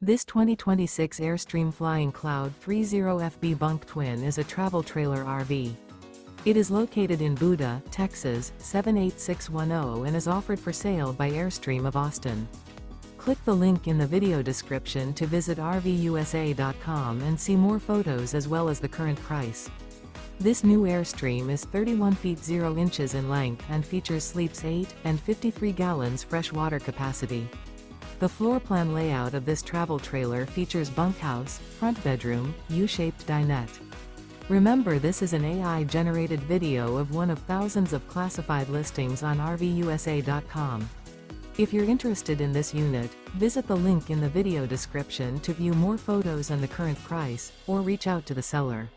This 2026 Airstream Flying Cloud 30FB Bunk Twin is a travel trailer RV. It is located in Buda, Texas, 78610 and is offered for sale by Airstream of Austin. Click the link in the video description to visit RVUSA.com and see more photos as well as the current price. This new Airstream is 31 feet 0 inches in length and features sleeps 8 and 53 gallons fresh water capacity. The floor plan layout of this travel trailer features bunkhouse, front bedroom, U-shaped dinette. Remember, this is an AI-generated video of one of thousands of classified listings on RVUSA.com. If you're interested in this unit, visit the link in the video description to view more photos and the current price, or reach out to the seller.